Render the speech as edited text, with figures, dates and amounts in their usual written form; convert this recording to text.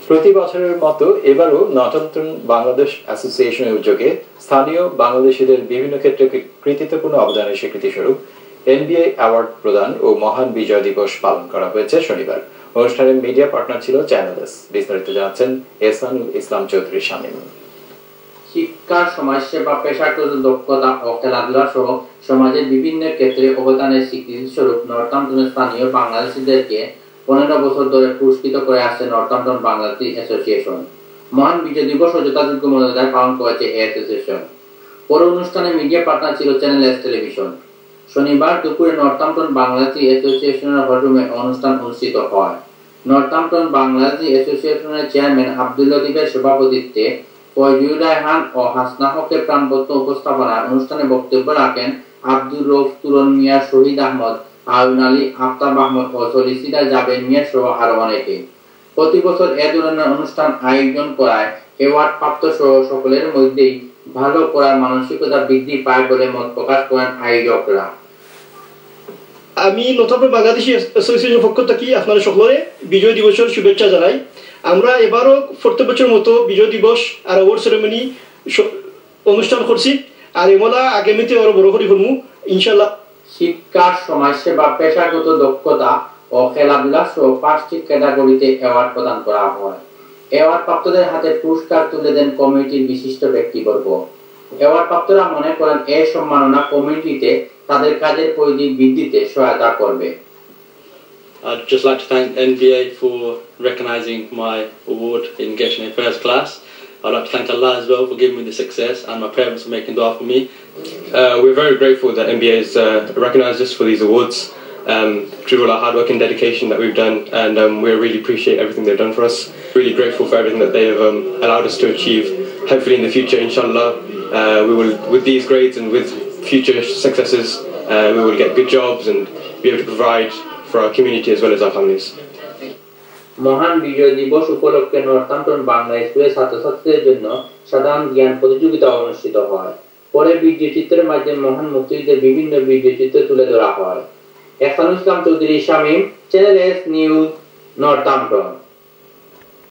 প্রতি বছরের মতো এবারও নর্থাম্পটন বাংলাদেশ অ্যাসোসিয়েশনের উদ্যোগে স্থানীয় বাংলাদেশিদের বিভিন্ন ক্ষেত্রে কৃতিত্বপূর্ণ অবদানের স্বীকৃতিস্বরূপ এনবিএ অ্যাওয়ার্ড প্রদান ও মহান বিজয় দিবস পালন করা হয়েছে শনিবার। অনুষ্ঠানের মিডিয়া পার্টনার ছিল চ্যানেল এস। বিস্তারিত জানাচ্ছেন এহসানুল ইসলাম চৌধুরী শামীম। শিক্ষা, সমাজসেবা, পেশাগত দক্ষতা ও খেলাধুলা সহ সমাজের বিভিন্ন ক্ষেত্রে অবদানের স্বীকৃতিস্বরূপ নর্থাম্পটনের স্থানীয় বাংলাদেশিদেরকে 15 বছর ধরে পুরস্কৃত করে আসছে নর্থাম্পটন বাংলাদেশ অ্যাসোসিয়েশন। মহান বিজয় দিবস ও যথাযোগ্য মর্যাদায় পালন করেছে এই অ্যাসোসিয়েশন। পরে অনুষ্ঠানে মিডিয়া পার্টনার ছিল চ্যানেল এস টেলিভিশন। শনিবার দুপুরে নর্থাম্পটন বাংলাদেশ অ্যাসোসিয়েশনের হলরুমে অনুষ্ঠান অনুষ্ঠিত হয়। নর্থাম্পটন বাংলাদেশ অ্যাসোসিয়েশনের চেয়ারম্যান আব্দুল লতিফের সভাপতিত্বে ফয়জুর রায়হান ও হাসনা হকের প্রাণবন্ত উপস্থাপনায় অনুষ্ঠানে বক্তব্য রাখেন আব্দুর রউফ, তুরন মিয়া, শহীদ আহমদ, হারুন আলী, আফতাব আহমদ ও সলিসিটার জাবের মিয়া সহ আরো অনেকে। প্রতি বছর এ ধরনের অনুষ্ঠান আয়োজন করায় অ্যাওয়ার্ড প্রাপ্ত সহ সকলের মধ্যেই ভালো করার মানসিকতা বৃদ্ধি পায় বলে মত প্রকাশ করেন আয়োজকরা। আমি নর্থাম্পটন বাংলাদেশ অ্যাসোসিয়েশনের পক্ষ থেকে আপনাদের সকলের বিজয় দিবসের শুভেচ্ছা জানাই। আমরা এবারও প্রত্যেক বছর মতো বিজয় দিবস আর অ্যাওয়ার্ড সেরেমনি অনুষ্ঠান করছি, আর এমলা আগামীতে আরো বড় করে করবো ইনশাল্লাহ। শিক্ষা, সমাজসেবা, পেশাগত দক্ষতা ও খেলাধুলা সহ 5টি ক্যাটাগরিতে অ্যাওয়ার্ড প্রদান করা হয়। অ্যাওয়ার্ড প্রাপ্তদের হাতে পুরস্কার তুলে দেন কমিটির বিশিষ্ট ব্যক্তিবর্গ। অ্যাওয়ার্ড প্রাপ্তরা মনে করেন এই সম্মাননা কমিটিতে তাদের কাজের পরিধি বৃদ্ধিতে সহায়তা করবে। I'd just like to thank NBA for recognising my award in getting a first class. I'd like to thank Allah as well for giving me the success, and my parents for making dua for me. We're very grateful that NBA has recognised us for these awards through all our hard work and dedication that we've done, and we really appreciate everything they've done for us. Really grateful for everything that they have allowed us to achieve. Hopefully in the future, inshallah, we will, with these grades and with future successes, we will get good jobs and be able to provide for our community as well as our families. মহান বিজয় দিবস উপলক্ষে Northampton Bangla স্কুলের ছাত্রছাত্রীদের জন্য সাধারণ জ্ঞান প্রতিযোগিতা অনুষ্ঠিত হয়। পরে ভিডিও চিত্রের মাধ্যমে মহান মুক্তিযুদ্ধের বিভিন্ন ভিডিও চিত্র তুলে ধরা হয়। Ehsanul Islam Chowdhury Shamim, Channel S news, Northampton.